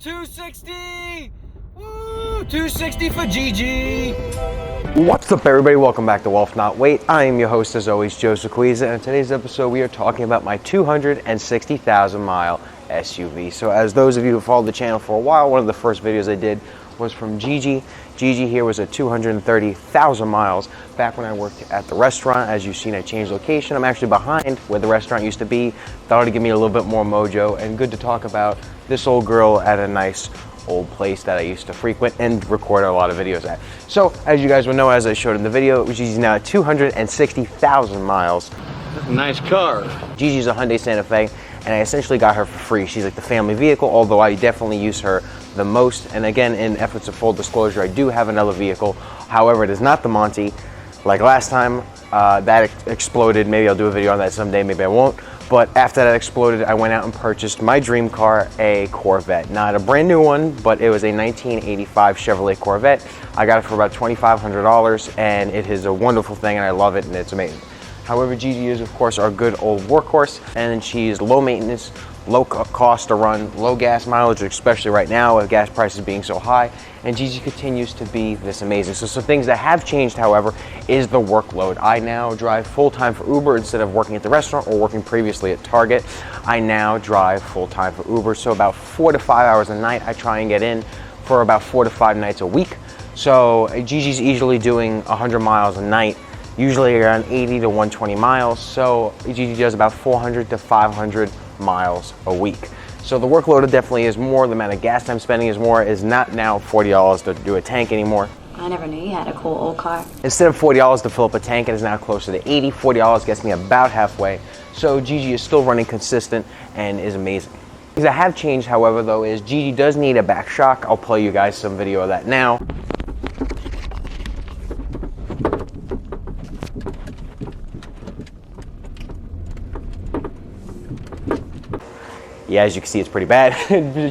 260! Woo! 260 for Gigi! What's up, everybody? Welcome back to Wealth Not Weight. I am your host, as always, Joseph Coizza, and in today's episode we are talking about my 260,000 mile SUV. So as those of you who followed the channel for a while, one of the first videos I did was from Gigi. Gigi here was at 230,000 miles back when I worked at the restaurant. As you've seen, I changed location. I'm actually behind where the restaurant used to be. Thought it'd give me a little bit more mojo, and good to talk about this old girl at a nice old place that I used to frequent and record a lot of videos at. So as you guys will know, as I showed in the video, Gigi's now at 260,000 miles. Nice car. Gigi's a Hyundai Santa Fe, and I essentially got her for free. She's like the family vehicle, although I definitely use her the most. And again, in efforts of full disclosure, I do have another vehicle. However, it is not the Monty. Like last time, that exploded. Maybe I'll do a video on that someday, maybe I won't. But after that exploded, I went out and purchased my dream car, a Corvette. Not a brand new one, but it was a 1985 Chevrolet Corvette. I got it for about $2,500, and it is a wonderful thing, and I love it, and it's amazing. However, Gigi is, of course, our good old workhorse, and she's low maintenance, low cost to run, low gas mileage, especially right now with gas prices being so high, and Gigi continues to be this amazing. So some things that have changed, however, is the workload. I now drive full-time for Uber instead of working at the restaurant or working previously at Target. I now drive full-time for Uber, so about 4 to 5 hours a night. I try and get in for about 4 to 5 nights a week. So Gigi's easily doing 100 miles a night, usually around 80 to 120 miles. So Gigi does about 400 to 500 miles a week. So the workload definitely is more, the amount of gas I'm spending is more, is not now $40 to do a tank anymore. I never knew you had a cool old car. Instead of $40 to fill up a tank, it is now closer to $80. $40 gets me about halfway. So Gigi is still running consistent and is amazing. Things that have changed, however, though, is Gigi does need a back shock. I'll play you guys some video of that now. Yeah, as you can see, it's pretty bad.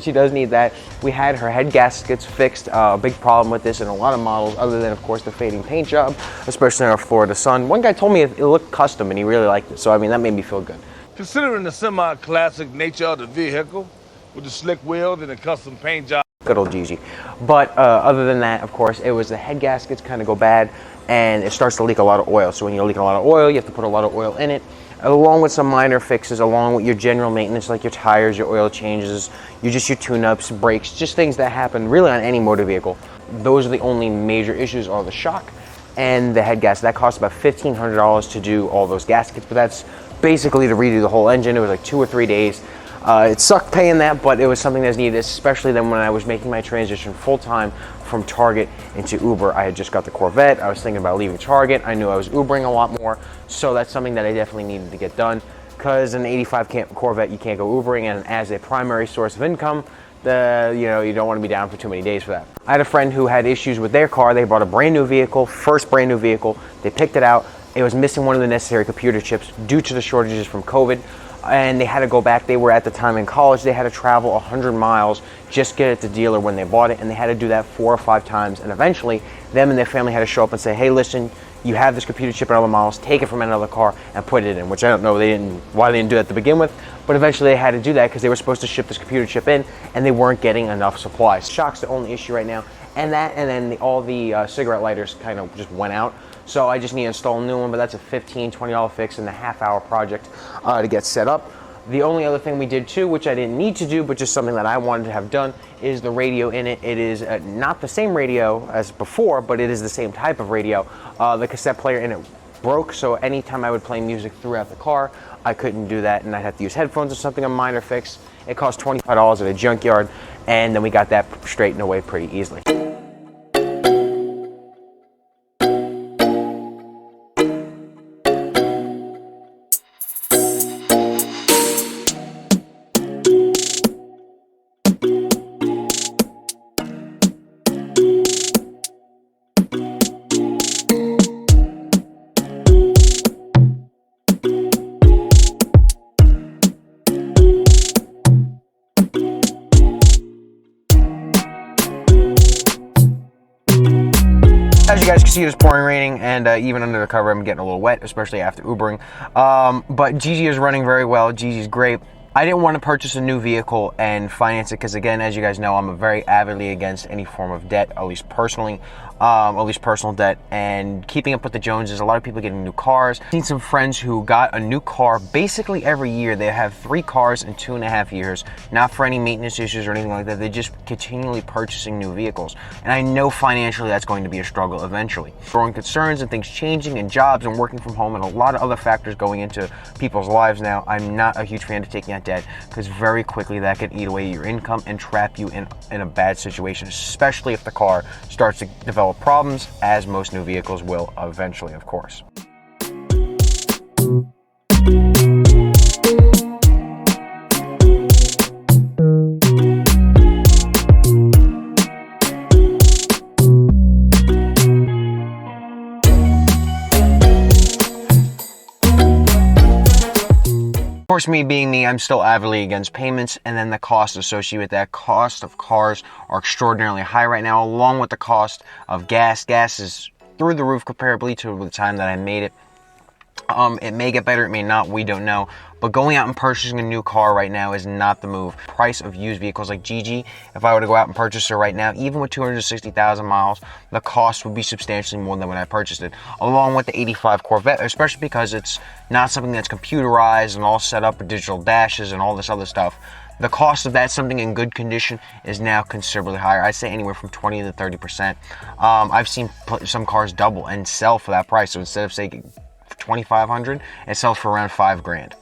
She does need that. We had her head gaskets fixed. A big problem with this in a lot of models, other than, of course, the fading paint job, especially in our Florida sun. One guy told me it looked custom, and he really liked it. So, I mean, that made me feel good. Considering the semi-classic nature of the vehicle, with the slick wheels and the custom paint job. Good old Gigi. But other than that, of course, it was the head gaskets kind of go bad, and it starts to leak a lot of oil. So when you're leaking a lot of oil, you have to put a lot of oil in it, along with some minor fixes, along with your general maintenance, like your tires, your oil changes, your tune-ups, brakes, just things that happen really on any motor vehicle. Those are the only major issues, are the shock and the head gasket. That costs about $1,500 to do all those gaskets, but that's basically to redo the whole engine. It was like 2 or 3 days. It sucked paying that, but it was something that's needed, especially then when I was making my transition full-time from Target into Uber. I had just got the Corvette. I was thinking about leaving Target. I knew I was Ubering a lot more, so that's something that I definitely needed to get done, because an 85 Corvette, you can't go Ubering, and as a primary source of income, you don't want to be down for too many days for that. I had a friend who had issues with their car. They bought a brand new vehicle, first brand new vehicle. They picked it out. It was missing one of the necessary computer chips due to the shortages from COVID. And they had to go back. They were at the time in college. They had to travel 100 miles, just get it to the dealer when they bought it, and they had to do that 4 or 5 times. And eventually, them and their family had to show up and say, "Hey, listen, you have this computer chip in other models. Take it from another car and put it in." Which I don't know why they didn't do that to begin with, but eventually they had to do that because they were supposed to ship this computer chip in, and they weren't getting enough supplies. Shock's the only issue right now, and then all the cigarette lighters kind of just went out. So I just need to install a new one, but that's a $15, $20 fix in a half-hour project to get set up. The only other thing we did too, which I didn't need to do, but just something that I wanted to have done, is the radio in it. It is not the same radio as before, but it is the same type of radio. The cassette player in it broke, so anytime I would play music throughout the car, I couldn't do that, and I'd have to use headphones or something, a minor fix. It cost $25 at a junkyard, and then we got that straightened away pretty easily. As you guys can see, it is pouring raining, and even under the cover, I'm getting a little wet, especially after Ubering. But Gigi is running very well. Gigi's great. I didn't want to purchase a new vehicle and finance it because, again, as you guys know, I'm very avidly against any form of debt, at least personally, at least personal debt, and keeping up with the Joneses. A lot of people getting new cars. I've seen some friends who got a new car basically every year. They have 3 cars in 2.5 years, not for any maintenance issues or anything like that. They're just continually purchasing new vehicles. And I know financially that's going to be a struggle eventually. Growing concerns and things changing and jobs and working from home and a lot of other factors going into people's lives now, I'm not a huge fan of taking out debt because very quickly that could eat away your income and trap you in a bad situation, especially if the car starts to develop problems, as most new vehicles will eventually, of course. Of course, me being me, I'm still avidly against payments, and then the cost associated with that. Cost of cars are extraordinarily high right now, along with the cost of gas. Gas is through the roof comparably to the time that I made it. It may get better, it may not, we don't know. But going out and purchasing a new car right now is not the move. Price of used vehicles like Gigi, if I were to go out and purchase her right now, even with 260,000 miles, the cost would be substantially more than when I purchased it. Along with the 85 Corvette, especially because it's not something that's computerized and all set up with digital dashes and all this other stuff. The cost of that, something in good condition, is now considerably higher. I'd say anywhere from 20 to 30%. I've seen some cars double and sell for that price. So instead of, say, $2,500, it sells for around $5,000.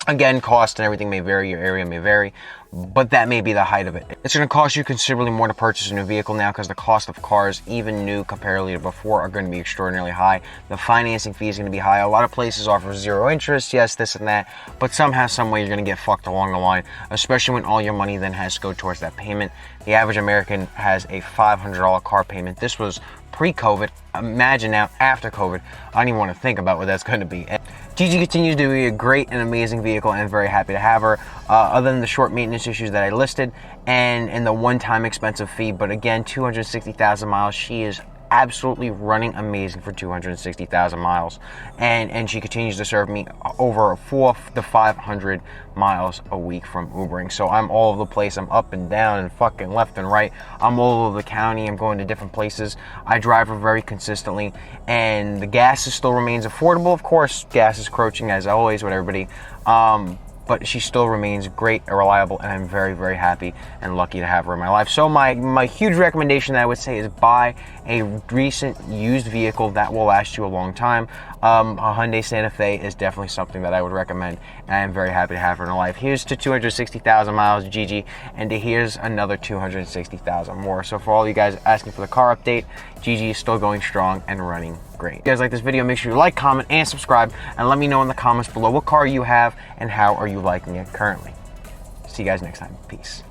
Again, cost and everything may vary, your area may vary, but that may be the height of it. It's going to cost you considerably more to purchase a new vehicle now because the cost of cars, even new comparatively to before, are going to be extraordinarily high. The financing fee is going to be high. A lot of places offer 0 interest, yes, this and that, but somehow, some way, you're going to get fucked along the line, especially when all your money then has to go towards that payment. The average American has a $500 car payment. This was pre-COVID. Imagine now after COVID. I don't even want to think about what that's going to be. And Gigi continues to be a great and amazing vehicle, and very happy to have her. Other than the short maintenance issues that I listed and the one-time expensive fee, but again, 260,000 miles, she is absolutely running amazing for 260,000 miles, and she continues to serve me over 400 to 500 miles a week from Ubering. So I'm all over the place. I'm up and down and fucking left and right. I'm all over the county. I'm going to different places. I drive her very consistently, and the gas still remains affordable. Of course, gas is crouching as always with everybody, but she still remains great and reliable, and I'm very, very happy and lucky to have her in my life. So my huge recommendation that I would say is buy a recent used vehicle that will last you a long time. A Hyundai Santa Fe is definitely something that I would recommend, and I am very happy to have her in my life. Here's to 260,000 miles, Gigi, and here's another 260,000 more. So for all you guys asking for the car update, Gigi is still going strong and running great. If you guys like this video, make sure you like, comment, and subscribe, and let me know in the comments below what car you have and how are you liking it currently. See you guys next time. Peace.